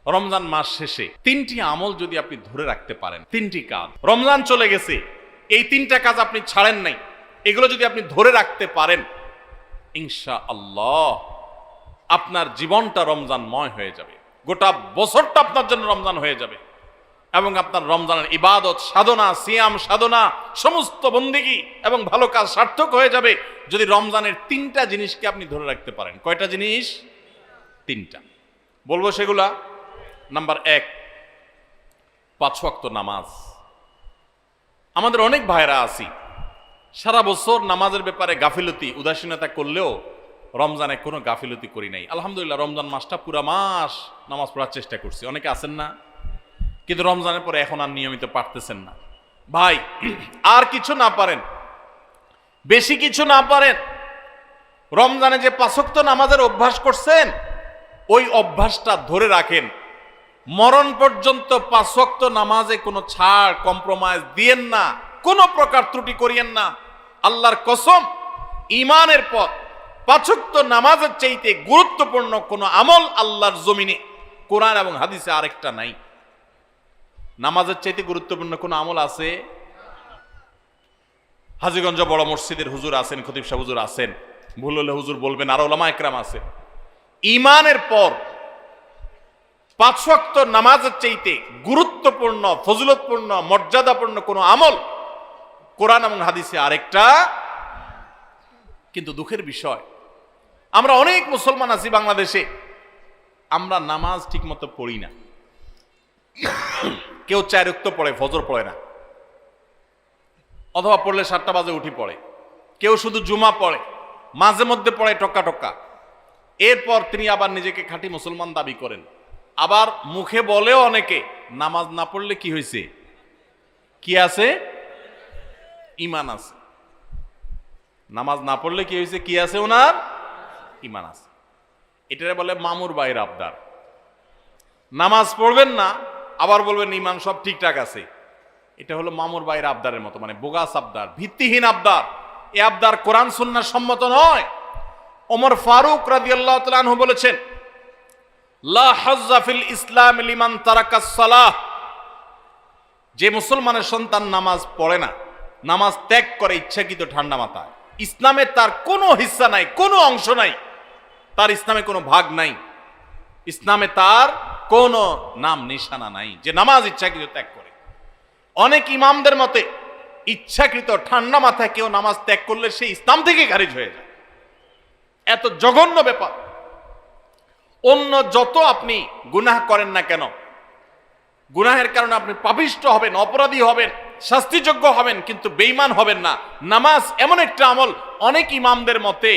রমজান মাস শেষে তিনটি আমল যদি আপনি ধরে রাখতে পারেন, তিনটি কাজ, রমজান চলে গেছে, এই তিনটা কাজ আপনি ছাড়েন নাই, এগুলো যদি আপনি ধরে রাখতে পারেন, ইনশাআল্লাহ আপনার জীবনটা রমজানময় হয়ে যাবে, গোটা বছরটা আপনার জন্য রমজান হয়ে যাবে এবং আপনার রমজানের ইবাদত সাধনা, সিয়াম সাধনা, সমস্ত বন্দেগী এবং ভালো কাজ সার্থক হয়ে যাবে যদি রমজানের তিনটা জিনিসকে আপনি ধরে রাখতে পারেন। কয়টা জিনিস? তিনটা বলবো সেগুলা। নাম্বার 1, 5 ওয়াক্ত নামাজ। আমাদের অনেক ভাইরা আছি সারা বছর নামাজের ব্যাপারে গাফিলতি উদাসীনতা করলেও রমজানে কোনো গাফিলতি করি নাই। আলহামদুলিল্লাহ রমজান মাসটা পুরা মাস নামাজ পড়ার চেষ্টা করছি। অনেকে আছেন না, কিন্তু রমজানের পরে এখন আর নিয়মিত পারতেছেন না। ভাই, আর কিছু না পারেন, বেশি কিছু না পারেন, রমজানে যে 5 ওয়াক্ত নামাজের অভ্যাস করছেন ওই অভ্যাসটা ধরে রাখেন। মরণ পর্যন্ত 5 ওয়াক্ত নামাজে কোনো ছাড় কম্প্রোমাইজ দিয়েন না, কোনো প্রকার ত্রুটি করিয়েন না। আল্লাহর কসম, ঈমানের পর 5 ওয়াক্ত নামাজের চাইতে গুরুত্বপূর্ণ কোনো আমল আল্লাহর জমিনে, কোরআন এবং হাদিসে আরেকটা নাই। নামাজের চাইতে গুরুত্বপূর্ণ কোনো আমল আছে? হাজীগঞ্জ বড় মসজিদের হুজুর আছেন, খতিব সাহেব হুজুর আছেন, ভুল হলে হুজুর বলবেন, আর উলামা একরাম আছেন। ঈমানের পর 5 ওয়াক্ত নামাজের চাইতে গুরুত্বপূর্ণ, ফজিলতপূর্ণ, মর্যাদাপূর্ণ কোনো আমল কোরআন এবং হাদিসে আরেকটা। কিন্তু দুঃখের বিষয়, আমরা অনেক মুসলমান আছি বাংলাদেশে, আমরা নামাজ ঠিক মতো পড়ি না। কেউ 4 ওয়াক্ত পড়ে, ফজর পড়ে না, অথবা পড়লে 7টা বাজে উঠি পড়ে। কেউ শুধু জুমা পড়ে, মাঝে মধ্যে পড়ে টক্কা টক্কা। এরপর তিনি আবার নিজেকে খাঁটি মুসলমান দাবি করেন। আবার মুখে বলেও অনেকে, নামাজ না পড়লে কি হয়েছে? কি আছে? ঈমান আছে। নামাজ না পড়লে কি হয়েছে? কি আছে? ওনার ঈমান আছে। এটারে বলে মামুর বাইর আবদার। নামাজ পড়বেন না, আবার বলবেন ঈমান সব ঠিকঠাক আছে। এটা হলো মামুর বাইর আবদারের মতো, মানে বোগাস আবদার, ভিত্তিহীন আবদার। এ আবদার কোরআন সুন্নাহ সম্মত নয়। ওমর ফারুক রাদিয়াল্লাহু তাআলা আনহু বলেছেন, লা হাজ্জা ফিল ইসলাম লিমান তারাকাস সালাহ। যে মুসলমানের সন্তান নামাজ পড়ে না, নামাজ ত্যাগ করে ইচ্ছাকৃত ঠান্ডা মাথায়, ইসলামে তার কোনো হিস্সা নাই, কোনো অংশ নাই, তার ইসলামে কোনো ভাগ নাই, ইসলামে তার কোনো নাম নিশানা নাই, যে নামাজ ইচ্ছাকৃত ত্যাগ করে। অনেক ইমামদের মতে ইচ্ছাকৃত ঠান্ডা মাথায় কেউ নামাজ ত্যাগ করলে সে ইসলাম থেকে খারিজ হয়ে যায়। এত জঘন্য ব্যাপার। অন্য যত আপনি গুনাহ করেন না কেন, গুনাহের কারণে আপনি পাপিষ্ঠ হবেন, অপরাধী হবেন, শাস্তিযোগ্য হবেন, কিন্তু বেঈমান হবেন না। নামাজ এমন একটা আমল, অনেক ইমামদের মতে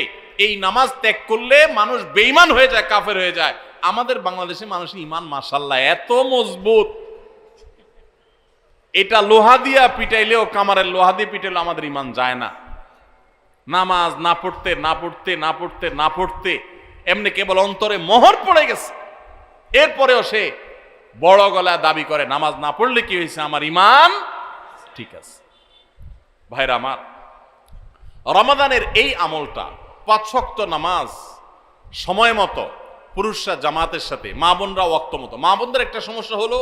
এই নামাজ ত্যাগ করলে মানুষ বেঈমান হয়ে যায়, কাফের হয়ে যায়। আমাদের বাংলাদেশে মানুষের ঈমান মাশাআল্লাহ এত মজবুত, এটা লোহা দিয়া পিটাইলেও, কামারের লোহা দিয়ে পিটাইলেও আমাদের ঈমান যায় না। নামাজ না পড়তে না পড়তে না পড়তে না পড়তে এমনি কেবল অন্তরে মোহর পড়ে গেছে, এরপরেও সে বড় গলায় দাবি করে নামাজ না পড়লে কি হয়েছে, আমার ঈমান ঠিক আছে। ভাইরা আমার, রমাদানের এই আমলটা, 5 ওয়াক্ত নামাজ সময় মতো, পুরুষরা জামাতের সাথে, মা বোনরা ওয়াক্ত মতো। মা বোনদের একটা সমস্যা হলো,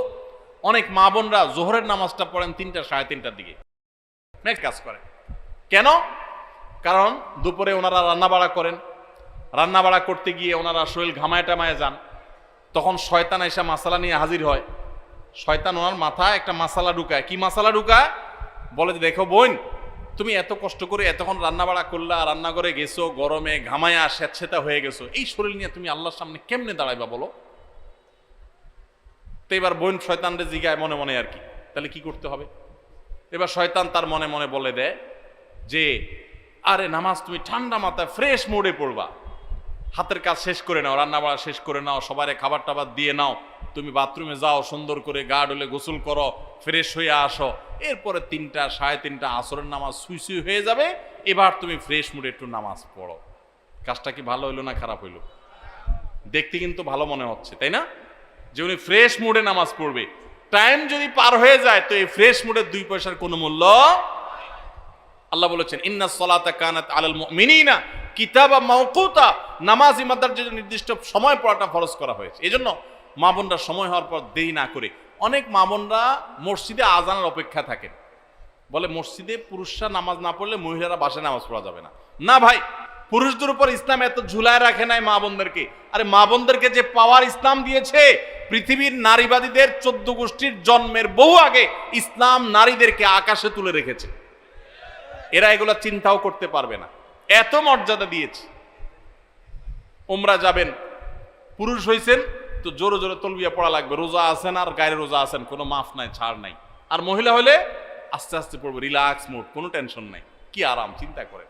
অনেক মা বোনরা জোহরের নামাজটা পড়েন 3টা, 3:30টার দিকে, অনেক কাজ করে। কেন? কারণ দুপুরে ওনারা রান্নাবাড়া করেন, রান্নাবাড়া করতে গিয়ে ওনারা শরীর ঘামায় টামায় যান, তখন শয়তান এসে মাসালা নিয়ে হাজির হয়। শয়তান ওনার মাথায় একটা মাসালা ঢুকায়। কি মাসালা ঢুকায়? বলে যে, দেখো বোন, তুমি এত কষ্ট করে এতক্ষণ রান্নাবাড়া করলা, রান্নাঘরে গেছো, গরমে ঘামায়া স্যাঁতসেঁতা হয়ে গেছো, এই শরীর নিয়ে তুমি আল্লাহর সামনে কেমনে দাঁড়াইবা বলো? তো এবার বোন শয়তানরে জিগায় মনে মনে আর কি, তাহলে কি করতে হবে? এবার শয়তান তার মনে মনে বলে দেয় যে, আরে নামাজ তুমি ঠান্ডা মাথায় ফ্রেশ মোডে পড়বা, হাতের কাজ শেষ করে নাও, রান্নাবাড়া শেষ করে নাও, সবারে খাবার টাবার দিয়ে নাও, তুমি বাথরুমে যাও, সুন্দর করে গা ডলে গোসল করো, ফ্রেশ হয়ে আসো, এরপরে 3টা, 3:30 আসরের নামাজ সুই সুই হয়ে যাবে, এবার তুমি ফ্রেশ মুডে একটু নামাজ পড়ো। কাজটা কি ভালো হইলো না খারাপ হইলো? দেখতে কিন্তু ভালো মনে হচ্ছে, তাই না? যে উনি ফ্রেশ মুডে নামাজ পড়বে। টাইম যদি পার হয়ে যায় তো এই ফ্রেশ মুডের 2 পয়সার কোনো মূল্য। আল্লাহ বলেছেন, ইন্নাস সালাতা কানাত আলাল মুমিনিনা কিতাবা মাওকুতা, নামাজ ইমানদারদের জন্য নির্দিষ্ট সময় পড়াটা ফরজ করা হয়েছে। এজন্য মা বোনরা সময় হওয়ার পর দেরি না করে, অনেক মা বোনরা মসজিদে আজানের অপেক্ষা থাকেন, বলে মসজিদে পুরুষরা নামাজ না পড়লে মহিলারা বাসায় নামাজ পড়া যাবে না। না ভাই, পুরুষদের উপর ইসলাম এত ঝুলায় রাখে নাই মা বোনদেরকে। আরে মা বোনদেরকে যে পাওয়ার ইসলাম দিয়েছে, পৃথিবীর নারীবাদীদের 14 গোষ্ঠীর জন্মের বহু আগে ইসলাম নারীদেরকে আকাশে তুলে রেখেছে। এরা এগুলা চিন্তাও করতে পারবে না, এত মর্যাদা দিয়েছে। উমরা যাবেন, পুরুষ হইছেন তো জোরে জোরে তলবিয়া পড়া লাগবে, রোজা আছেন আর গায়ের রোজা আছেন, কোনো মাফ নাই, ছাড় নাই। আর মহিলা হলে আস্তে আস্তে পড়বে, রিল্যাক্স মুড, কোনো টেনশন নাই, কি আরাম, চিন্তা করেন।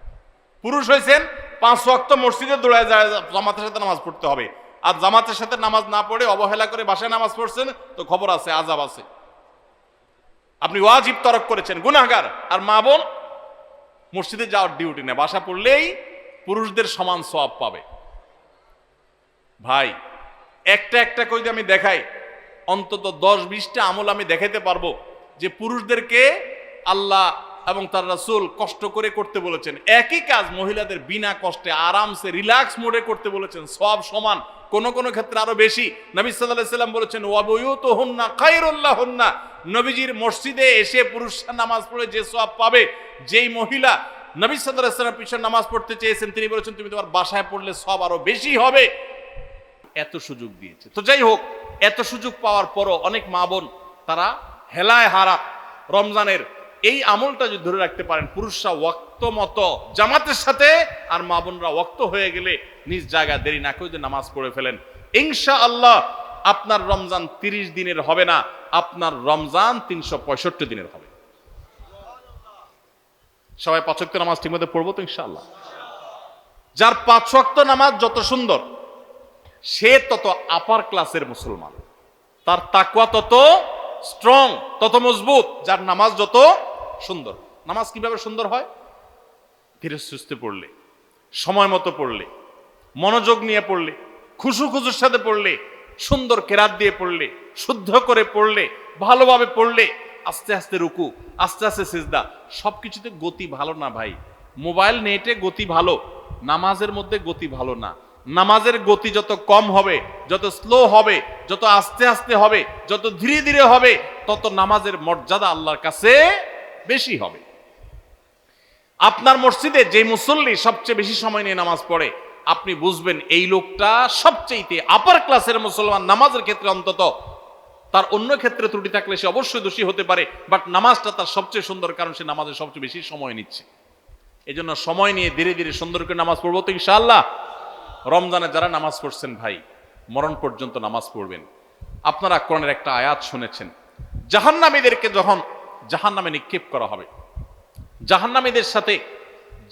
পুরুষ হয়েছেন 5 ওয়াক্ত মসজিদে দৌড়ায় যায়, জামাতের সাথে নামাজ পড়তে হবে। আর জামাতের সাথে নামাজ না পড়ে অবহেলা করে বাসায় নামাজ পড়ছেন তো খবর আছে, আযাব আছে, আপনি ওয়াজিব তরক করেছেন, গুনাহগার। আর মা বোন মসজিদে যাওয়ার ডিউটি নেই, বাসা পড়লেই পুরুষদের সমান সওয়াব পাবে। ভাই একটা একটা করে আমি দেখাই, অন্তত 10-20টা আমল আমি দেখাইতে পারবো যে পুরুষদেরকে আল্লাহ এবং তার রাসূল কষ্ট করে করতে বলেছেন। একই কাজ মহিলাদের বিনা কষ্টে আরামসে রিল্যাক্স মোডে করতে বলেছেন, সওয়াব সমান, কোন কোন ক্ষেত্রে আরো বেশি। নবী সাল্লাল্লাহু আলাইহি সাল্লাম বলেছেন ওয়া বুয়ুতুহুন্না খায়রুল লাহুন্না, নবীজির মসজিদে এসে পুরুষরা নামাজ পড়ে যে সওয়াব পাবে, যেই মহিলা নবী সাল্লাল্লাহু আলাইহি সাল্লামের পিছনে নামাজ পড়তে চেয়েছেন তিনি বলেছেন তুমি তোমার বাসায় পড়লে সওয়াব আরো বেশি হবে। এত সুযোগ দিয়েছে। তো যাই হোক, এত সুযোগ পাওয়ার পরও অনেক মা বোন তারা হেলায় হারা রমজানের এই আমলটা যদি ধরে রাখতে পারেন, পুরুষরা ওয়াক্ত মতো জামাতের সাথে আর মা বোনরা ওয়াক্ত হয়ে গেলে নিজ জায়গায় দেরি না করে নামাজ পড়ে ফেলেন, ইনশাআল্লাহ আপনার রমজান 30 দিনের হবে না, আপনার রমজান 365 দিনের হবে। সবাই 5 ওয়াক্ত নামাজ ঠিকমতো পড়বো তো ইনশাআল্লাহ। যার 5 ওয়াক্ত নামাজ যত সুন্দর, সে তত আপার ক্লাসের মুসলমান, তার তাকওয়া তত স্ট্রং, তত মজবুত। যার নামাজ যত সুন্দর। নামাজ কিভাবে সুন্দর হয়? ধীরে সুস্থে পড়লে, সময় মতো পড়লে, মনোযোগ নিয়ে পড়লে, খুশু খুশুর সাথে পড়লে, সুন্দর কেরাত দিয়ে পড়লে, শুদ্ধ করে পড়লে, ভালোভাবে পড়লে, আস্তে আস্তে রুকু, আস্তে আস্তে সিজদা, সবকিছুতে গতি ভালো না ভাই। মোবাইল নেটে গতি ভালো, নামাজের মধ্যে গতি ভালো না। নামাজের গতি যত কম হবে, যত স্লো হবে, যত আস্তে আস্তে হবে, যত ধীরে ধীরে হবে, তত নামাজের মর্যাদা আল্লাহর কাছে বেশি হবে। আপনার মসজিদে যে মুসল্লি সবচেয়ে বেশি সময় নিয়ে নামাজ পড়ে, আপনি বুঝবেন এই লোকটা সবচেয়ে আপার ক্লাসের মুসলমান। নামাজের ক্ষেত্রে অন্তত, তার অন্য ক্ষেত্রে ত্রুটি থাকলে সে অবশ্যই দোষী হতে পারে, বাট নামাজটা তার সবচেয়ে সুন্দর, কারণ সে নামাজের সবচেয়ে বেশি সময় নিচ্ছে। এই জন্য সময় নিয়ে ধীরে ধীরে সুন্দর করে নামাজ পড়বো তো ইনশাআল্লাহ। রমজানে যারা নামাজ পড়ছেন ভাই, মরণ পর্যন্ত নামাজ পড়বেন। আপনারা কোরআনের একটা আয়াত শুনেছেন, জাহান্নামীদেরকে যখন জাহান্নামে নিক্ষেপ করা হবে, জাহান্নামীদের সাথে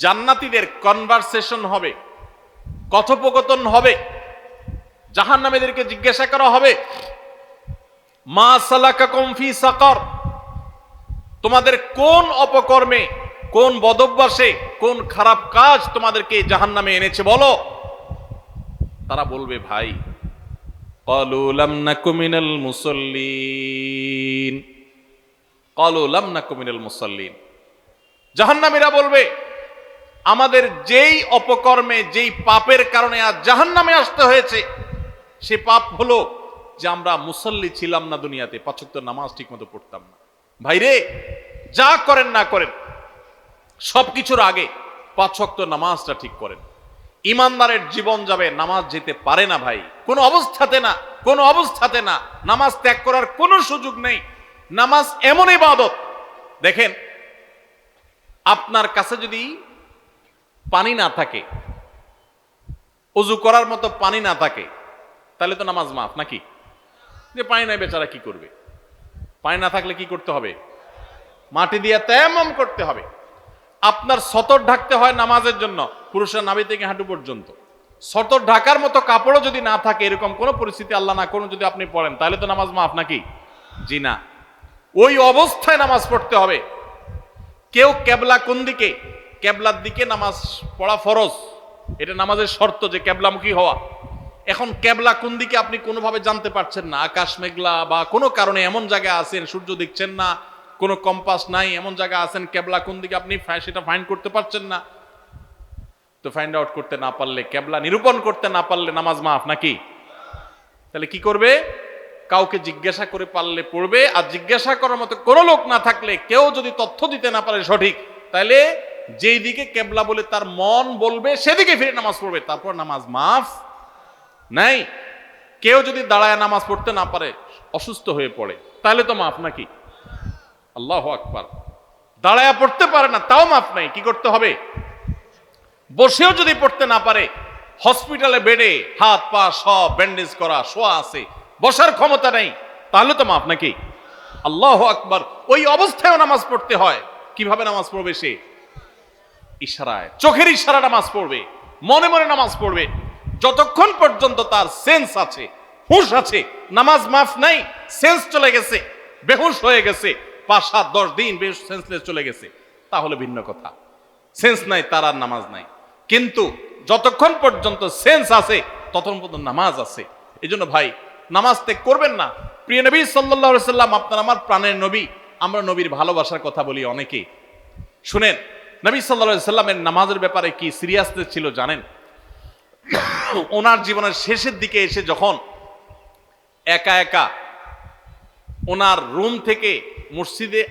জান্নাতীদের কনভারসেশন হবে, কথোপকথন হবে। জাহান্নামীদেরকে জিজ্ঞাসা করা হবে মা সালাকাকুম ফি সাকার, তোমাদের কোন অপকর্মে, কোন বদভ্যাসে, কোন খারাপ কাজ তোমাদেরকে জাহান্নামে এনেছে বলো। তারা বলবে ভাই ক্বালু লাম নাকু মিনাল মুসাল্লিন, ক্বালু লাম নাকু মিনাল মুসাল্লিন। জাহান্নামীরা বলবে আমাদের যেই অপকর্মে, যেই পাপের কারণে আজ জাহান্নামে আসতে হয়েছে, সে পাপ হলো যে আমরা মুসল্লি ছিলাম না দুনিয়াতে, 5 ওয়াক্ত নামাজ ঠিকমতো পড়তাম না। ভাইরে, যা করেন না করেন সবকিছুর আগে 5 ওয়াক্ত নামাজটা ঠিক করেন। ইমানদারের জীবন যাবে, নামাজ যেতে পারে না ভাই, কোন অবস্থাতে না, কোন অবস্থাতে না। নামাজ ত্যাগ করার কোনো সুযোগ নেই। নামাজ এমন ইবাদত, দেখেন আপনার কাছে যদি পানি না থাকে, ওযু করার মতো পানি না থাকে, তাহলে তো নামাজ মাফ নাকি? যে পানি নাই বেচারা কি করবে? পানি না থাকলে কি করতে হবে? মাটি দিয়ে তায়াম্মুম করতে হবে। আপনার সতর ঢাকতে হয় নামাজের জন্য, পুরুষের নাভি থেকে হাঁটু পর্যন্ত। সতর ঢাকার মতো কাপড়ও যদি না থাকে, এরকম কোন পরিস্থিতি আল্লাহ না করুন যদি আপনি পড়েন, তাহলে তো নামাজ মাফ নাকি? জি না। ওই অবস্থায় নামাজ পড়তে হবে। কেউ কেবলা কোন দিকে, কেবলার দিকে নামাজ পড়া ফরজ, এটা নামাজের শর্ত যে কেবলামুখী হওয়া। এখন কেবলা কোন দিকে আপনি কোনোভাবে জানতে পারছেন না, আকাশ মেঘলা বা কোনো কারণে এমন জায়গায় আছেন সূর্য দেখছেন না, কোনো কম্পাস নাই, এমন জায়গায় আছেন কেবলা কোন দিকে আপনি সেটা ফাইন্ড করতে পারছেন না। তো ফাইন্ড আউট করতে না পারলে, কেবলা নিরূপণ করতে না পারলে নামাজ মাফ নাকি? তাহলে কি করবে? কাউকে জিজ্ঞাসা করে পারলে পড়বে, আর জিজ্ঞাসা করার মতো কোনো লোক না থাকলে, কেউ যদি তথ্য দিতে না পারে সঠিক, তাহলে যেই দিকে কেবলা বলে তার মন বলবে সেদিকে ফিরে নামাজ পড়বে, তারপর নামাজ মাফ নাই। কেউ যদি দাঁড়ায় নামাজ পড়তে না পারে, অসুস্থ হয়ে পড়ে, তাহলে তো মাফ নাকি? আল্লাহু আকবার। দাঁড়ায় পড়তে পারে না, তাও মাফ নাই। কি করতে হবে? বসেও যদি পড়তে না পারে, হসপিটালে বেডে হাত পা সব ব্যান্ডেজ করা, শোয়া আছে, বসার ক্ষমতা নেই, তাহলে তো মাফ নাকি? আল্লাহু আকবার। ওই অবস্থায়ও নামাজ পড়তে হয়। কিভাবে নামাজ পড়বে সে? ইশারায়, চোখের ইশারা নামাজ পড়বে, মনে মনে নামাজ পড়বে। যতক্ষণ পর্যন্ত তার সেন্স আছে, হুঁশ আছে, নামাজ মাফ নাই। সেন্স চলে গেছে, বেহুশ হয়ে গেছে, 5-7-10 দিন বেহুশ সেন্সলেস চলে গেছে, তাহলে ভিন্ন কথা। সেন্স নাই, তার আর নামাজ নাই। কিন্তু যতক্ষণ পর্যন্ত সেন্স আছে, ততক্ষণ পর্যন্ত নামাজ আছে। এই জন্য ভাই, নামাজ ত্যাগ করবেন না। প্রিয় নবী সাল্লাল্লাহু আলাইহি সাল্লাম, আপনার আমার প্রাণের নবী, আমরা নবীর ভালোবাসার কথা বলি অনেকেই। শুনেন, নবী সাল্লাল্লাহু আলাইহি সাল্লামের নামাজের ব্যাপারে কি সিরিয়াসনেস ছিল জানেন? ওনার জীবনের শেষের দিকে এসে যখন একা একা ওনার রুম থেকে মসজিদে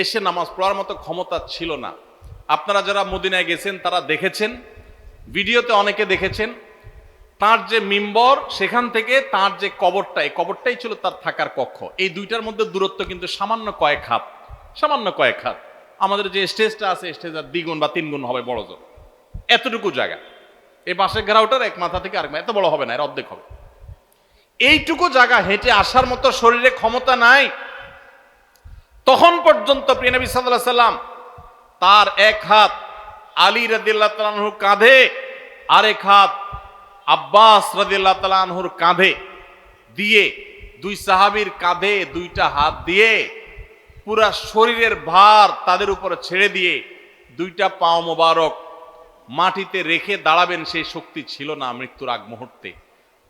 এসে নামাজ পড়ার মতো ক্ষমতা ছিল না। আপনারা যারা মদিনায় গেছেন তারা দেখেছেন, ভিডিওতে অনেকে দেখেছেন, তার যে মিম্বর, সেখান থেকে তার যে কবরটা, এই কবরটাই ছিল তার থাকার কক্ষ। এই দুইটার মধ্যে দূরত্ব কিন্তু সামান্য কয়েক হাত, সামান্য কয়েক হাত। আমাদের যে স্টেজটা আছে, স্টেজের 2 গুণ বা 3 গুণ হবে বড় জোর, এতটুকু জায়গা। এই পাশের ঘেরাওটার এক মাথা থেকে আরেক মাথা, এত বড় হবে না, এর অর্ধেক হবে। এইটুকু জায়গা হেঁটে আসার মতো শরীরে ক্ষমতা নাই। তখন পর্যন্ত প্রিয় নবী সাল্লাল্লাহু আলাইহি সাল্লাম তার এক হাত আলী রাদিয়াল্লাহু তাআলা আনহুর কাঁধে, আরেক হাত আব্বাস রাদিয়াল্লাহু তাআলা আনহুর কাঁধে দিয়ে, 2 সাহাবীর কাঁধে 2টা হাত দিয়ে পুরা শরীরের ভার তাদের উপরে ছেড়ে দিয়ে 2টা পাও মোবারক মাটিতে রেখে দাঁড়াবেন, সেই শক্তি ছিল না মৃত্যুর আগ মুহূর্তে।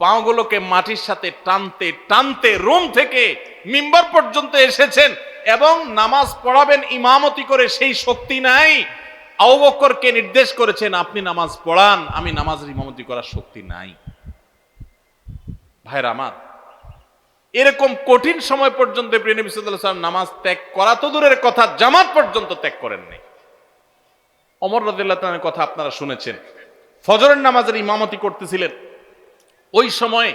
পাগুলোকে মাটির সাথে টানতে টানতে রুম থেকে মিম্বার পর্যন্ত এসেছেন, এবং নামাজ পড়াবেন ইমামতি করে, সেই শক্তি নাই। আবু বকরকে নির্দেশ করেছেন, আপনি নামাজ পড়ান, আমি নামাজের ইমামতি করার শক্তি নাই। ভাইরা আমার, এরকম কঠিন সময় পর্যন্ত প্রিয় নবী সাল্লাল্লাহু আলাইহি ওয়াসাল্লাম নামাজ ত্যাগ করা তো দূরের কথা, জামাত পর্যন্ত ত্যাগ করেননি। ওমর রাদিয়াল্লাহু তাআলার কথা আপনারা শুনেছেন, ফজরের নামাজের ইমামতি করতেছিলেন। ওই সময়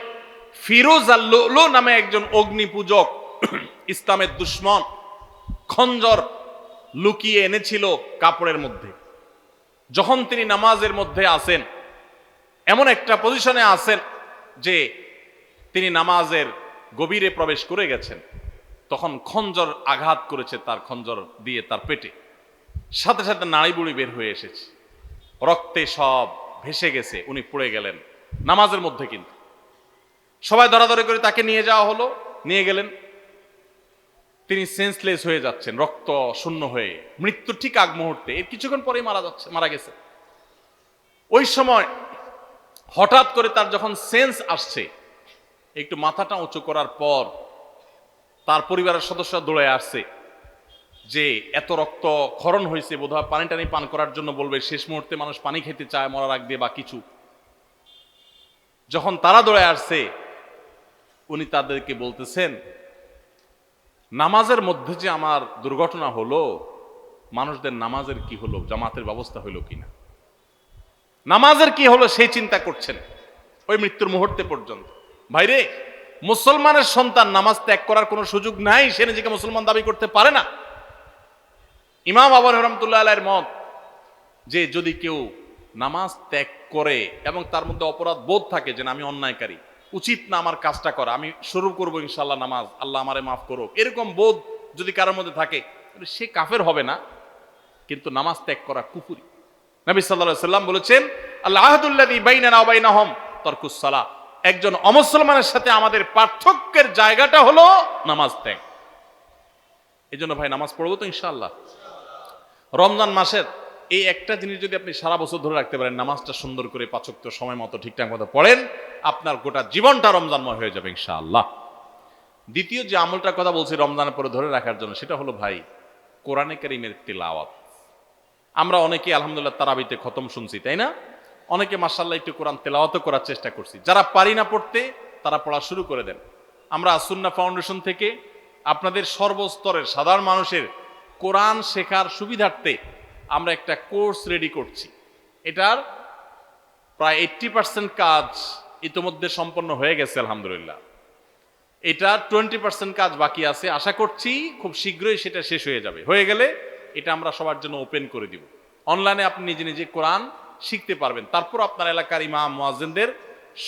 ফিরোজ আল-লুলু নামে একজন অগ্নি পূজক, ইসলামের দুশমন, খঞ্জর লুকিয়ে এনেছিল কাপড়ের মধ্যে। যখন তিনি নামাজের মধ্যে আসেন, এমন একটা পজিশনে আসেন যে তিনি নামাজের গভীরে প্রবেশ করে গেছেন, তখন খঞ্জর আঘাত করেছে, তার খঞ্জর দিয়ে তার পেটে, সাথে সাথে নাড়ি বুড়ি বের হয়ে এসেছে, রক্তে সব ভেসে গেছে, উনি পড়ে গেলেন নামাজের মধ্যে। কিন্তু সবাই ধরাধরি করে তাকে নিয়ে যাওয়া হলো, নিয়ে গেলেন। তিনি সেন্সলেস হয়ে যাচ্ছেন, রক্ত শূন্য হয়ে, মৃত্যুর ঠিক আগ মুহূর্তে, এর কিছুক্ষণ পরেই মারা গেছে। ওই সময় হঠাৎ করে তার যখন সেন্স আসছে, একটু মাথাটা উঁচু করার পর তার পরিবারের সদস্যরা দৌড়ে আসছে যে এত রক্ত ক্ষরণ হয়েছে, বোধহয় পানি টানি পান করার জন্য বলবে, শেষ মুহূর্তে মানুষ পানি খেতে চায় মরার আগ দিয়ে বা কিছু। যখন তারা দৌড়ে আসছে, উনি তাদেরকে বলতেছেন, নামাজের মধ্যে যে আমার দুর্ঘটনা হলো, মানুষদের নামাজের কি হলো, জামাতের ব্যবস্থা হলো কিনা, নামাজের কি হলো সেই চিন্তা করছেন ওই মৃত্যুর মুহূর্তে পর্যন্ত। ভাইরে, মুসলমানের সন্তান নামাজ ত্যাগ করার কোনো সুযোগ নাই, সে নিজেকে মুসলমান দাবি করতে পারে না। ইমাম আবু হানিফা রাহমাতুল্লাহ আলাইহির মত যে যদি কেউ নামাজ ত্যাগ করে এবং তার মধ্যে অপরাধ বোধ থাকে যে আমি অন্যায়কারী, উচিত না আমার কাজটা করা, আমি শুরু করবো ইনশাআল্লাহ নামাজ, আল্লাহ আমারে মাফ করুক, এরকম বোধ যদি কারোর মধ্যে থাকে, সে কাফের হবে না, কিন্তু নামাজ ত্যাগ করা কুফরি। নবী সাল্লাল্লাহু আলাইহি সাল্লাম বলেছেন, আল আহদুল্লাযী বাইনানা ওয়া বাইনাহুম তারকুস সালাহ, একজন অমুসলমানের সাথে আমাদের পার্থক্যের জায়গাটা হলো নামাজ ত্যাগ। এই জন্য ভাই, নামাজ পড়বো তো ইনশাআল্লাহ। রমজান মাসের এই একটা জিনিস যদি আপনি সারা বছর ধরে রাখতে পারেন, নামাজটা সুন্দর করে 5 ওয়াক্ত সময় মতো ঠিকঠাক মতো পড়েন, আপনার গোটা জীবনটা রমজানময় হয়ে যাবে ইনশাআল্লাহ। দ্বিতীয় যে আমলটার কথা বলছি রমজানের পরে ধরে রাখার জন্য, সেটা হলো ভাই কোরআনে কারীমের তিলাওয়াত। আমরা অনেকে আলহামদুলিল্লাহ তারাবিতে খতম শুনছি, তাই না? অনেকে মাশাআল্লাহ একটু কোরআন তেলাওয়াতও করার চেষ্টা করছি। যারা পারি না পড়তে, তারা পড়া শুরু করে দেন। আমরা আসুন্না ফাউন্ডেশন থেকে আপনাদের সর্বস্তরের সাধারণ মানুষের কোরআন শেখার সুবিধার্থে আমরা একটা কোর্স রেডি করছি। এটার প্রায় 80% কাজ ইতোমধ্যে সম্পন্ন হয়ে গেছে আলহামদুলিল্লাহ। এটা 20% কাজ বাকি আছে। আশা করছি খুব শীঘ্রই সেটা শেষ হয়ে যাবে। হয়ে গেলে এটা আমরা সবার জন্য ওপেন করে দিব। অনলাইনে আপনি নিজে নিজে কোরআন শিখতে পারবেন। তারপর আপনার এলাকার ইমাম মুয়াজ্জিনদের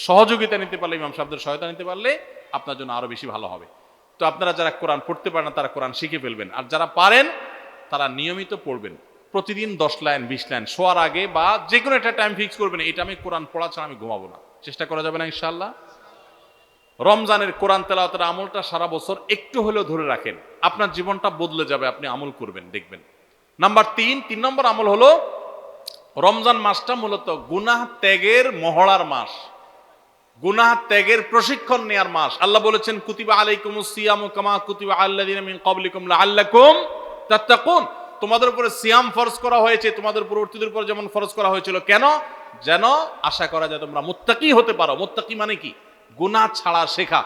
সহযোগিতা নিতে পারলে, ইমাম সাহেবদের সহায়তা নিতে পারলে আপনার জন্য আরো বেশি ভালো হবে। তো আপনারা যারা কোরআন পড়তে পারেন না তারা কোরআন শিখে ফেলবেন, আর যারা পারেন তারা নিয়মিত পড়বেন। প্রতিদিন 10 লাইন 20 লাইন শোয়ার আগে বা যে কোনো একটা টাইম ফিক্স করবেন, এটা আমি কোরআন পড়া ছাড়া আমি ঘুমাবো না। চেষ্টা করা যাবে না ইনশাআল্লাহ? রমজানের কোরআন তেলাওয়াতের আমলটা সারা বছর একটু হলেও ধরে রাখেন, আপনার জীবনটা বদলে যাবে। আপনি আমল করবেন, দেখবেন। নাম্বার 3 নম্বর আমল হলো, রমজান মাসটা মূলত গুনাহ ত্যাগের মহড়ার মাস, গুনাহ ত্যাগের প্রশিক্ষণ নেয়ার মাস। আল্লাহ বলেছেন, কুতিবা আলাইকুমুস সিয়ামু কামা কুতিবা আলাল্লাযিনা মিন ক্বাবলিকুম লাআল্লাকুম তাত্তাকুন। তোমাদের উপরে সিয়াম ফরজ করা হয়েছে, তোমাদের পূর্ববর্তীদের উপর যেমন ফরজ করা হয়েছিল। কেন? যেন আশা করা যায় তোমরা মুত্তাকি হতে পারো। মুত্তাকি মানে কি? গুনাহ ছাড়া শেখা।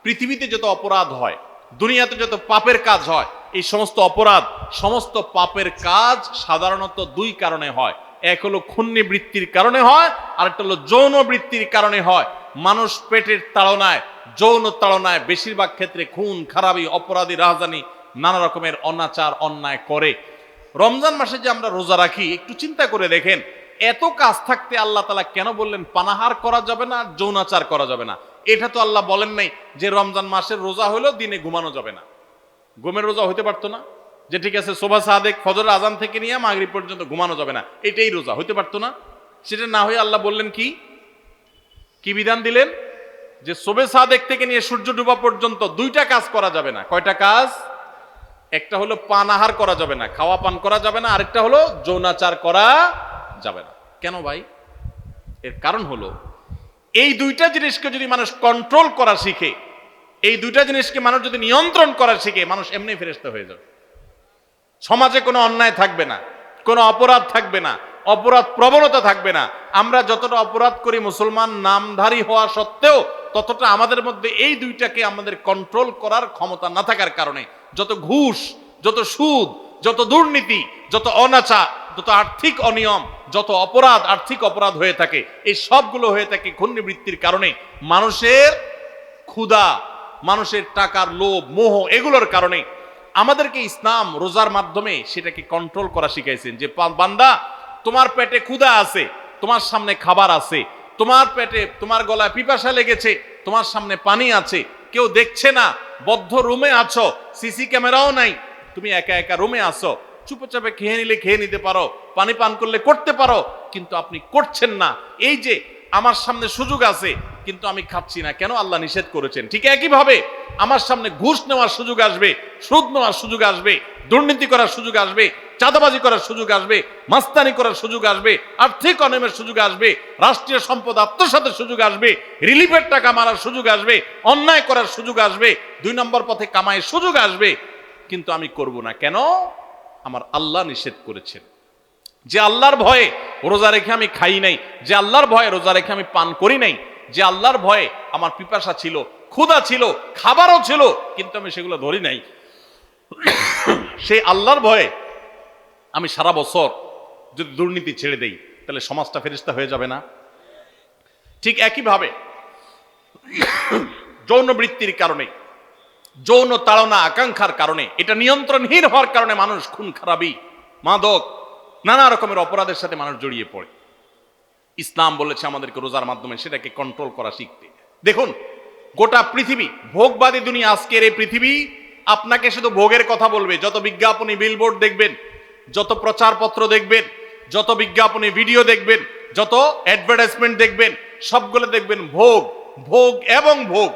পৃথিবীতে যত অপরাধ হয়, দুনিয়াতে যত পাপের কাজ হয়, এই সমস্ত অপরাধ, সমস্ত পাপের কাজ সাধারণত 2 কারণে হয়। এক হলো খুন্নি বৃত্তির কারণে হয়, আর একটা হলো যৌন বৃত্তির কারণে হয়। মানুষ পেটের তাড়নায়, যৌন তাড়নায় বেশিরভাগ ক্ষেত্রে খুন খারাপি, অপরাধী, রাহাজানি, নানা রকমের অনাচার অন্যায় করে। রমজান মাসে যে আমরা রোজা রাখি, একটু চিন্তা করে দেখেন, এত কাজ থাকতে আল্লাহ তাআলা কেন বললেন পানাহার করা যাবে না, যৌনাচার করা যাবে না? এটা তো আল্লাহ বলেন নাই যে রমজান মাসের রোজা হলো দিনে ঘুমানো যাবে না। ঘুমের রোজা হইতে পারতো না? যে ঠিক আছে সুবহ সাদেক ফজর আজান থেকে নিয়ে মাগরিব পর্যন্ত ঘুমানো যাবে না, এটাই রোজা হইতে পারতো না? সেটা না হয়ে আল্লাহ বললেন কি কি বিধান দিলেন? যে সুবহ সাদেক থেকে নিয়ে সূর্য ডুবা পর্যন্ত 2টা কাজ করা যাবে না। কয়টা কাজ? একটা হলো পানাহার করা যাবে না, খাওয়া পান করা যাবে না, আরেকটা হলো যৌনাচার করা যাবে না। কেন ভাই? এর কারণ হলো, এই 2টা জিনিসকে যদি মানুষ কন্ট্রোল করা শিখে, এই 2টা জিনিসকে মানুষ যদি নিয়ন্ত্রণ করা শিখে, মানুষ এমনি ফেরেশতা হয়ে যাবে। সমাজে কোনো অন্যায় থাকবে না, কোনো অপরাধ থাকবে না, অপরাধ প্রবণতা থাকবে না। আমরা যতটা অপরাধ করি মুসলমান নামধারী হওয়া সত্ত্বেও, ততটা আমাদের মধ্যে এই 2টাকে আমাদের কন্ট্রোল করার ক্ষমতা না থাকার কারণে যত ঘুষ, যত সুদ, যত দুর্নীতি, যত অনাচার, যত আর্থিক অনিয়ম, যত অপরাধ, আর্থিক অপরাধ হয়ে থাকে, এই সবগুলো হয়ে থাকে ঘূর্ণিবৃত্তির কারণে। মানুষের ক্ষুধা, মানুষের টাকার লোভ, মোহ, এগুলোর কারণে। আমাদেরকে ইসলাম রোজার মাধ্যমে সেটাকে কন্ট্রোল করা শিখাইছেন। যে বান্দা, তোমার পেটে ক্ষুধা আছে, তোমার সামনে খাবার আছে, তোমার পেটে, তোমার গলায় পিপাসা লেগেছে, তোমার সামনে পানি আছে, কেউ দেখছে না, বদ্ধ রুমে আছো, সিসি ক্যামেরাও নাই, তুমি একা একা রুমে আছো, চুপচাপে খেয়ে নিলে খেয়ে নিতে পারো, পানি পান করলে করতে পারো, কিন্তু আপনি করছেন না। এই যে আমার সামনে সুযোগ আছে কিন্তু আমি খাচ্ছি না, কেন? আল্লাহ নিষেধ করেছেন। ঠিক একইভাবে আমার সামনে ঘুষ নেওয়ার সুযোগ আসবে, সুদ নেওয়ার সুযোগ আসবে, দুর্নীতি করার সুযোগ আসবে, চাঁদাবাজি করার সুযোগ আসবে, মাস্তানি করার সুযোগ আসবে, আর্থিক অনিয়মের সুযোগ আসবে, রাষ্ট্রীয় সম্পদ আত্মসাতের সুযোগ আসবে, রিলিফের টাকা মারার সুযোগ আসবে, অন্যায় করার সুযোগ আসবে, 2 নম্বর পথে কামাইয়ের সুযোগ আসবে, কিন্তু আমি করব না। কেন? আমার আল্লাহ নিষেধ করেছেন। যে আল্লাহর ভয়ে রোজা রেখে আমি খাই নাই, যে আল্লাহর ভয়ে রোজা রেখে আমি পান করি নাই, যে আল্লাহর ভয়ে আমার পিপাসা ছিল, ক্ষুধা ছিল, খাবারও ছিল, কিন্তু আমি সেগুলো ধরি নাই, সেই আল্লাহর ভয়ে আমি সারা বছর যদি দুর্নীতি ছেড়ে দেই, তাহলে সমাজটা ফেরেশতা হয়ে যাবে না? ঠিক একইভাবে যৌন বৃত্তির কারণে, যৌন তাড়না আকাঙ্ক্ষার কারণে, এটা নিয়ন্ত্রণহীন হওয়ার কারণে মানুষ খুন খারাপি, মাদক, নানা রকমের অপরাধের সাথে মানুষ জড়িয়ে পড়ে। ইসলাম বলেছে আমাদেরকে রোজার মাধ্যমে সেটাকে কন্ট্রোল করা শিখতে। দেখুন, গোটা পৃথিবী ভোগবাদী দুনিয়া, আজকের এই পৃথিবী আপনাকে শুধু ভোগের কথা বলবে। যত বিজ্ঞাপনী বিলবোর্ড দেখবেন, যত প্রচারপত্র দেখবেন, যত বিজ্ঞাপনী ভিডিও দেখবেন, যত অ্যাডভার্টাইজমেন্ট দেখবেন, সবগুলো দেখবেন ভোগ, ভোগ এবং ভোগ।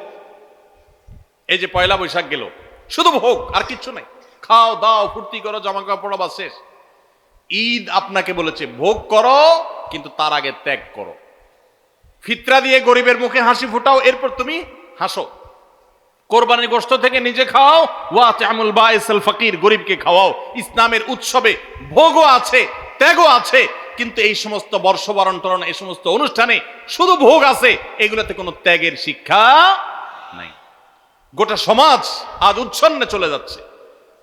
এই যে পয়লা বৈশাখ গেল, শুধু ভোগ আর কিচ্ছু নাই। খাও দাও, ফুর্তি করো, জামা কাপড় পরো, বাস শেষ। ঈদ আপনাকে বলেছে ভোগ করো, কিন্তু তার আগে ত্যাগ করো। ফিতরা দিয়ে গরিবের মুখে হাসি ফুটাও, এরপর তুমি হাসো। কোরবানির গোশত থেকে নিজে খাও, ওয়া তা'মুল বাইসাল ফাকির, গরিবকে খাওয়াও। ইসলামের উৎসবে ভোগও আছে, ত্যাগও আছে, কিন্তু এই সমস্ত বর্ষবরণ টরণ এই সমস্ত অনুষ্ঠানে শুধু ভোগ আছে, এগুলোতে কোনো ত্যাগের শিক্ষা নাই। গোটা সমাজ আজ উচ্ছন্নে চলে যাচ্ছে,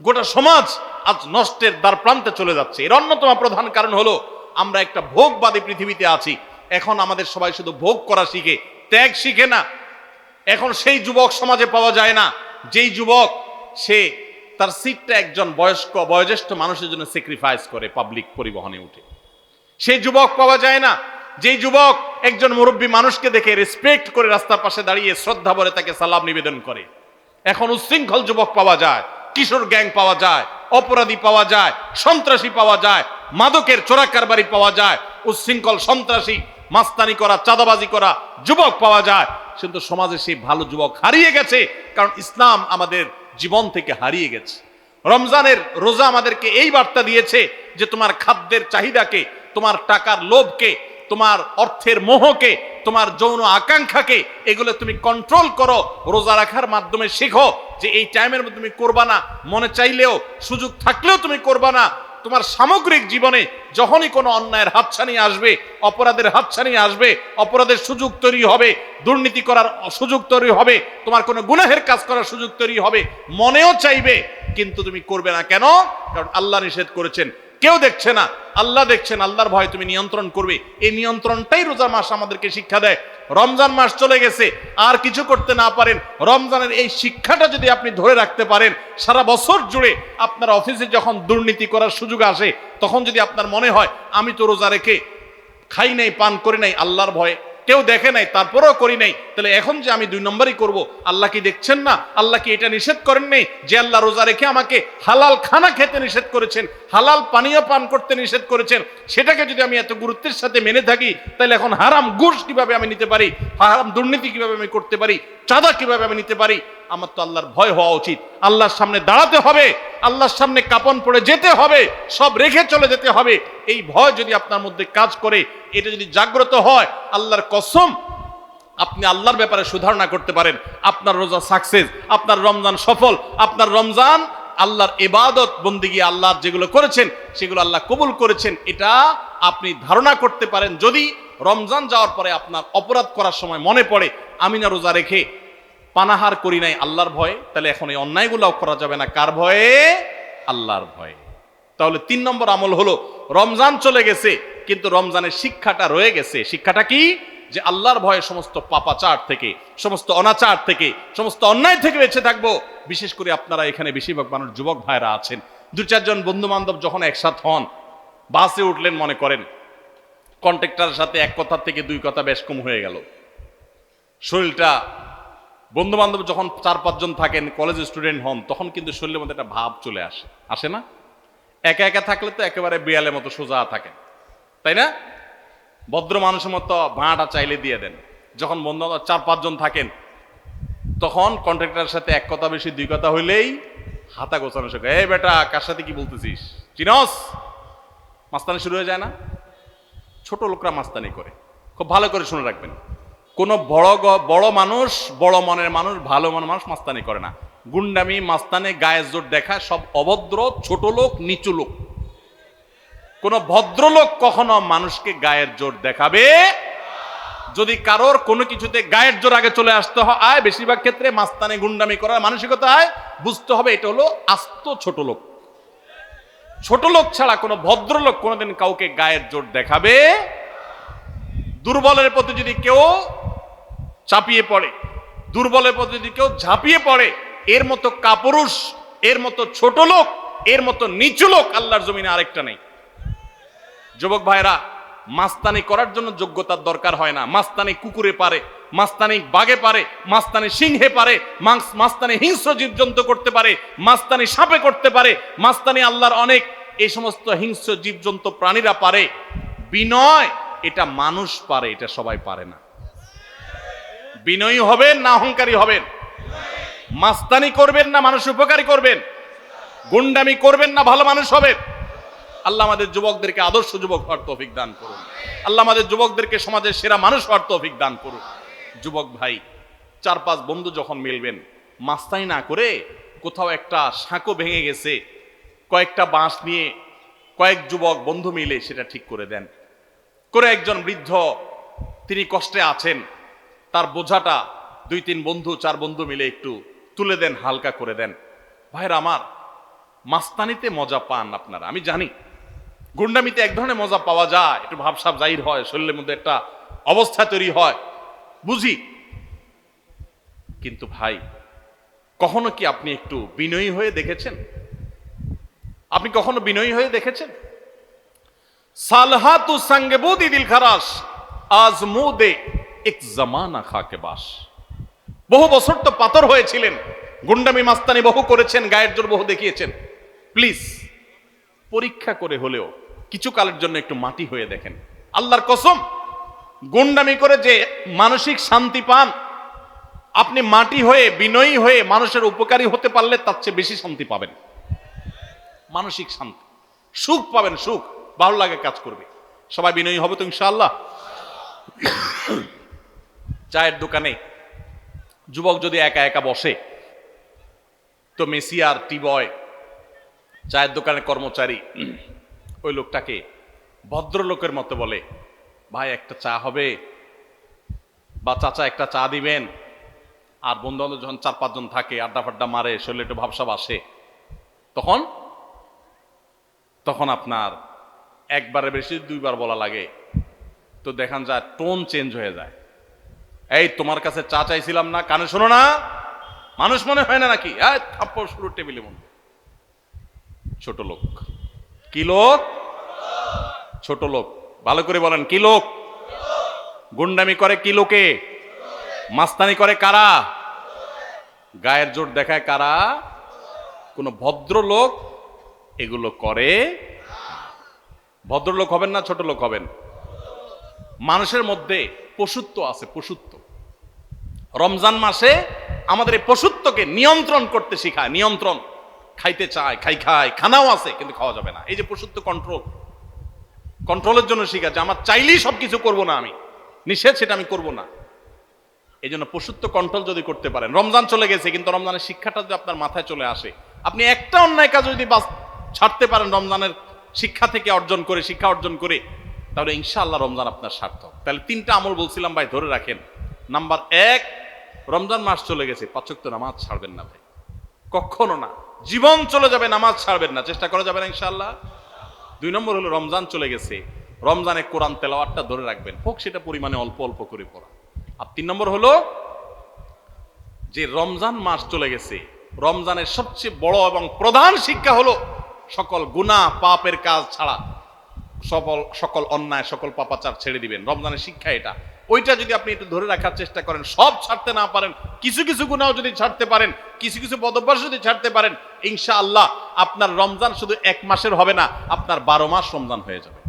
গোটা সমাজ আজ নষ্টের দ্বার প্রান্তে চলে যাচ্ছে। এর অন্যতম প্রধান কারণ হলো আমরা একটা ভোগবাদী পৃথিবীতে আছি। এখন আমাদের সবাই শুধু ভোগ করা শিখে, ত্যাগ শিখে না। এখন সেই যুবক সমাজে পাওয়া যায় না যেই যুবক সে তার সিটটা একজন বয়োজ্যেষ্ঠ মানুষের জন্য স্যাক্রিফাইস করে পাবলিক পরিবহনে উঠে। সেই যুবক পাওয়া যায় না যেই যুবক একজন মুরব্বী মানুষকে দেখে রেসপেক্ট করে রাস্তার পাশে দাঁড়িয়ে শ্রদ্ধা ভরে তাকে সালাম নিবেদন করে। এখন উচ্ছৃঙ্খল যুবক পাওয়া যায়, কিশোর গ্যাং পাওয়া যায়, অপরাধী পাওয়া যায়, সন্ত্রাসী পাওয়া যায়, মাদকের চোরা কারবারি পাওয়া যায়, উচ্ছৃঙ্খল সন্ত্রাসী মাস্তানি করা চাঁদাবাজি করা যুবক পাওয়া যায়। কিন্তু সমাজে সেই ভালো যুবক হারিয়ে গেছে, কারণ ইসলাম আমাদের জীবন থেকে হারিয়ে গেছে। রমজানের রোজা আমাদেরকে এই বার্তা দিয়েছে যে তোমার খাদ্যের চাহিদাকে, তোমার টাকার লোভকে, তোমার অর্থের মোহকে, তোমার যৌন আকাঙ্ক্ষাকে এগুলো তুমি কন্ট্রোল করো। রোজা রাখার মাধ্যমে শেখো যে এই টাইমের মধ্যে তুমি করবা না, মনে চাইলেও সুযোগ থাকলেও তুমি করবা না। তোমার সামগ্রিক জীবনে যখনই কোনো অন্যায়ের হাতছানি আসবে, অপরাধের হাতছানি আসবে, অপরাধের সুযোগ তৈরি হবে, দুর্নীতি করার সুযোগ তৈরি হবে, তোমার কোনো গুনাহের কাজ করার সুযোগ তৈরি হবে, মনেও চাইবে কিন্তু তুমি করবে না। কেন? কারণ আল্লাহ নিষেধ করেছেন, কেউ দেখছে না, আল্লাহ দেখছেন। আল্লাহর ভয় তুমি নিয়ন্ত্রণ করবে। এই নিয়ন্ত্রণটাই রোজা মাস আমাদেরকে শিক্ষা দেয়। রমজান মাস চলে গেছে, আর কিছু করতে না পারেন, রমজানের এই শিক্ষাটা যদি আপনি ধরে রাখতে পারেন, সারা বছর জুড়ে আপনার অফিসে যখন দুর্নীতি করার সুযোগ আসে, তখন যদি আপনার মনে হয় আমি তো রোজা রেখে খাই নাই, পান করি নাই, আল্লাহর ভয়ে কেউ দেখে নাই তারপরেও করি নাই, তাহলে এখন যে আমি 2 নম্বরই করব, আল্লাহ কি দেখছেন না? আল্লাহ কি এটা নিষেধ করেন নাই যে আল্লাহ রোজা রেখে আমাকে হালাল খানা খেতে নিষেধ করেছেন, হালাল পানীয় পান করতে নিষেধ করেছেন? সেটাকে যদি আমি এত গুরুত্বের সাথে মেনে থাকি, তাহলে এখন হারাম ঘুষ কিভাবে আমি নিতে পারি, হারাম দুর্নীতি কিভাবে আমি করতে পারি, চাঁদা কিভাবে আমি নিতে পারি? আমার তো আল্লাহর ভয় হওয়া উচিত। আল্লাহর সামনে দাঁড়াতে হবে, আল্লাহর সামনে কাপন পড়ে যেতে হবে, সব রেখে চলে যেতে হবে। এই ভয় যদি আপনার মধ্যে কাজ করে, এটা যদি জাগ্রত হয়, আল্লাহর কসম আপনি আল্লাহর ব্যাপারে সুধারণা করতে পারেন, আপনার রোজা সাকসেস, আপনার রমজান সফল, আপনার রমজান আল্লাহর ইবাদত বন্দেগী আল্লাহর যেগুলো করেছেন সেগুলো আল্লাহ কবুল করেছেন, এটা আপনি ধারণা করতে পারেন। যদি রমজান যাওয়ার পরে আপনার অপরাধ করার সময় মনে পড়ে আমি না রোজা রেখে পানাহার করি নাই আল্লাহর ভয়ে, তাহলে এখন এই অন্যায়গুলোও করা যাবে না। কার ভয়ে? আল্লাহর ভয়ে। তাহলে 3 নম্বর আমল হলো, রমজান চলে গেছে কিন্তু রমজানের শিক্ষাটা রয়ে গেছে। শিক্ষাটা কি? যে আল্লাহর ভয়ে সমস্ত পাপাচার থেকে, সমস্ত অনাচার থেকে, সমস্ত অন্যায় থেকে বেঁচে থাকবো। বিশেষ করে আপনারা এখানে বেশিরভাগ মানুষ যুবক ভাইরা আছেন, 2-4 জন বন্ধু বান্ধব যখন একসাথে হন, বাসে উঠলেন, মনে করেন কন্ট্রাক্টরের সাথে 1 কথা থেকে 2 কথা বেশ কম হয়ে গেল, শরীরটা, বন্ধু বান্ধব যখন 4-5 জন থাকেন, কলেজ স্টুডেন্ট হন, তখন কিন্তু শরীরের মধ্যে একটা ভাব চলে আসে, আসে না? একা একা থাকলে তো একেবারে বিড়ালের মতো সোজা থাকেন, তাই না? ভদ্র মানুষের মতো ভাঁটা চাইলে দিয়ে দেন। যখন বন্ধু 4-5 জন থাকেন, তখন কন্ট্রাক্টরের সাথে 1 কথা বেশি 2 কথা হইলেই হাতা গোছানো শেখে, এই বেটা কার সাথে কি বলতেছিস, চিনস? মাস্তানি শুরু হয়ে যায় না? ছোট লোকরা মাস্তানি করে, খুব ভালো করে শুনে রাখবেন। কোনো বড় মানুষ, বড় মনের মানুষ, ভালো মনের মানুষ মাস্তানি করে না। গুন্ডামি, মাস্তানি, গায়ের জোর দেখা সব অভদ্র, ছোট লোক, নিচু লোক। কোন ভদ্রলোক কখনো মানুষকে গায়ের জোর দেখাবে। যদি কারোর কোনো কিছুতে গায়ের জোর আগে চলে আসতে হয়, বেশিরভাগ ক্ষেত্রে মাস্তানি গুন্ডামি করার মানসিকতায়, বুঝতে হবে এটা হলো আস্ত ছোট লোক। ছোট লোক ছাড়া কোনো ভদ্রলোক কোনোদিন কাউকে গায়ের জোর দেখাবে। দুর্বলের প্রতি যদি কেউ চাপিয়ে পড়ে, দুর্বলের প্রতি যদি কেউ ঝাঁপিয়ে পড়ে, এর মতো কাপুরুষ, এর মতো ছোট লোক, এর মতো নিচু লোক আল্লাহর জমিনে আরেকটা নেই। যুবক ভাইরা, মাস্তানি করার জন্য যোগ্যতার দরকার হয় না। মাস্তানি কুকুরে পারে, মাস্তানি বাঘে পারে, মাস্তানি সিংহে পারে, মাস্তানি হিংস্র জীবজন্তু করতে পারে, মাস্তানি সাপে করতে পারে, মাস্তানি আল্লাহর অনেক এই সমস্ত হিংস্র জীবজন্তু প্রাণীরা পারে। বিনয় এটা মানুষ পারে, এটা সবাই পারে না। বিনয়ী হবেন না অহংকারী হবেন? মাস্তানি করবেন না মানুষ উপকারী করবেন? গুন্ডামি করবেন না ভালো মানুষ হবেন? আল্লাহ আমাদের যুবকদেরকে আদর্শ যুবক হওয়ার তৌফিক দান করুন। আল্লাহ আমাদের যুবকদেরকে সমাজের সেরা মানুষ হওয়ার তৌফিক দান করুন। যুবক ভাই, 4-5 বন্ধু যখন মিলবেন, মাস্তানি না করে কোথাও একটা সাঁকো ভেঙে গেছে, কয়েকটা বাঁশ নিয়ে কয়েক যুবক বন্ধু মিলে সেটা ঠিক করে দেন। করে একজন বৃদ্ধ তিনি কষ্টে আছেন, তার বোঝাটা 2-3 বন্ধু 4 বন্ধু মিলে একটু তুলে দেন, হালকা করে দেন। ভাইরা আমার, মাস্তানিতে মজা পান আপনারা, আমি জানি। গুন্ডামিতে এক ধরনের মজা পাওয়া যায়, একটু ভাবসাব জাহির হয়, শরীরের মধ্যে একটা অবস্থা তৈরি হয়, বুঝি। কিন্তু ভাই, কখনো কি আপনি একটু বিনয়ী হয়ে দেখেছেন? আপনি কখনো বিনয়ী হয়ে দেখেছেন? সালহাতু সঙ্গবুদি দিল খারাস আজমুদে এক জামানা খাকে বাস। বহু বছর তো পাথর হয়েছিলেন, গুন্ডামি মাস্তানি বহু করেছেন, গায়ের জোর বহু দেখিয়েছেন। প্লিজ পরীক্ষা করে হলেও কিছু কালের জন্য একটু মাটি হয়ে দেখেন। আল্লাহর কসম, গুন্ডামি করে যে মানসিক শান্তি পান, আপনি মাটি হয়ে বিনয়ী হয়ে মানুষের উপকারী হতে পারলে তার চেয়ে বেশি শান্তি পাবেন। মানসিক শান্তি, সুখ পাবেন, সুখ, ভালো লাগে কাজ করবে। সবাই বিনয়ী হবে তো ইনশাআল্লাহ। চায়ের দোকানে যুবক যদি একা একা বসে, তো মেসিয়ার টি বয়, চায়ের দোকানের কর্মচারী ওই লোকটাকে ভদ্রলোকের মতো বলে, ভাই একটা চা হবে, বা চাচা একটা চা দিবেন। আর বন্ধু বান্ধব যখন 4-5 জন থাকে, আড্ডা ফাড্ডা মারে, শরীরে একটু ভাবসাব আসে, তখন আপনার একবারে বেশি 2বার বলা লাগে, তো দেখান যায় টোন চেঞ্জ হয়ে যায়। এই তোমার কাছে চা চাইছিলাম না, কানে শোনো না, মানুষ মনে হয় না নাকি? থাপ্পড় শুরু টেবিলে মনে। ছোট লোক। কি লোক? ছোট লোক। ভালো করে বলেন, কি লোক? গুন্ডামি করে কি লোকে? মাস্তানি করে কারা? গায়ের জোর দেখায় কারা? কোন ভদ্রলোক এগুলো করে। ভদ্রলোক হবেন না ছোট লোক হবেন? মানুষের মধ্যে পশুত্ব আছে, পশুত্ব। রমজান মাসে আমাদের এই পশুত্বকে নিয়ন্ত্রণ করতে শিখায়। নিয়ন্ত্রণ, খাইতে চায়, খানাও আছে কিন্তু খাওয়া যাবে না। এই যে পশুত্ব, কন্ট্রোলের জন্য শিখায় যে আমার চাইলেই সবকিছু করব না, আমি নিষেধ সেটা আমি করব না। এই জন্য পশুত্ব কন্ট্রোল যদি করতে পারেন, রমজান চলে গেছে কিন্তু রমজানের শিক্ষাটা যদি আপনার মাথায় চলে আসে, আপনি একটা অন্যায় কাজ যদি ছাড়তে পারেন রমজানের শিক্ষা থেকে শিক্ষা অর্জন করে, তাহলে ইনশাআল্লাহ রমজান আপনার সার্থক। তাহলে 3টা আমল বলছিলাম ভাই, ধরে রাখেন। নাম্বার 1, রমজান মাস চলে গেছে, 5 ওয়াক্ত নামাজ ছাড়বেন না ভাই, কখনো না। জীবন চলে যাবে, নামাজ ছাড়বেন না, চেষ্টা করা যাবে না ইনশাআল্লাহ। 2 নম্বর হলো রমজান চলে গেছে, রমজানে কোরআন তেলাওয়াতটা ধরে রাখবেন, হোক সেটা পরিমাণে অল্প অল্প করে পড়া। আর 3 নম্বর হলো যে রমজান মাস চলে গেছে, রমজানের সবচেয়ে বড় এবং প্রধান শিক্ষা হলো সকল গুনাহ পাপের কাজ ছাড়া, সকল অন্যায়, সকল পাপাচার ছেড়ে দিবেন। রমজানের শিক্ষা এটা। ওইটা যদি আপনি একটু ধরে রাখার চেষ্টা করেন, সব ছাড়তে না পারেন, কিছু কিছু গুনাহ যদি ছাড়তে পারেন, কিছু কিছু বদভ্যাস যদি ছাড়তে পারেন, ইনশাআল্লাহ আপনার রমজান শুধু 1 মাসের হবে না, আপনার 12 মাস রমজান হয়ে যাবে,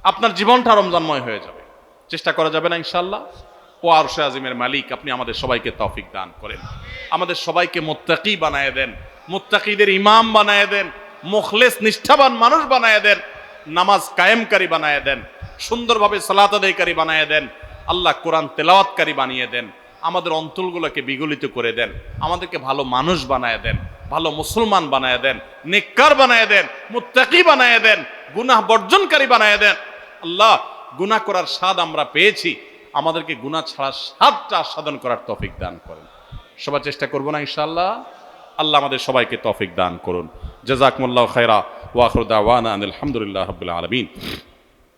আপনার জীবনটা রমজানময় হয়ে যাবে। চেষ্টা করা যাবে না ইনশাআল্লাহ। ও আরশে আজিমের মালিক, আপনি আমাদের সবাইকে তৌফিক দান করেন, আমাদের সবাইকে মুত্তাকি বানায় দেন, মুত্তাকিদের ইমাম বানায় দেন, মুখলেস নিষ্ঠাবান মানুষ বানায় দেন, নামাজ কায়েমকারী বানায় দেন, সুন্দরভাবে সালাত আদায়কারী বানায় দেন, আল্লাহ কোরআন তেলাওয়াতকারী বানিয়ে দেন, আমাদের অন্তরগুলোকে বিগলিত করে দেন, আমাদেরকে ভালো মানুষ বানায় দেন, ভালো মুসলমান বানায় দেন, নেককার বানায় দেন, মুত্তাকি বানায় দেন, গুনাহ বর্জনকারী বানায় দেন। আল্লাহ, গুনাহ করার স্বাদ আমরা পেয়েছি, আমাদেরকে গুনাহ ছাড়ার স্বাদটা আস্বাদন করার তৌফিক দান করেন। সবাই চেষ্টা করবো না ইনশাআল্লাহ? আল্লাহ আমাদের সবাইকে তৌফিক দান করুন। জাযাকুমুল্লাহু খায়রা ওয়া আখিরু দাওয়ানা আলহামদুলিল্লাহি রাব্বিল আলামিন।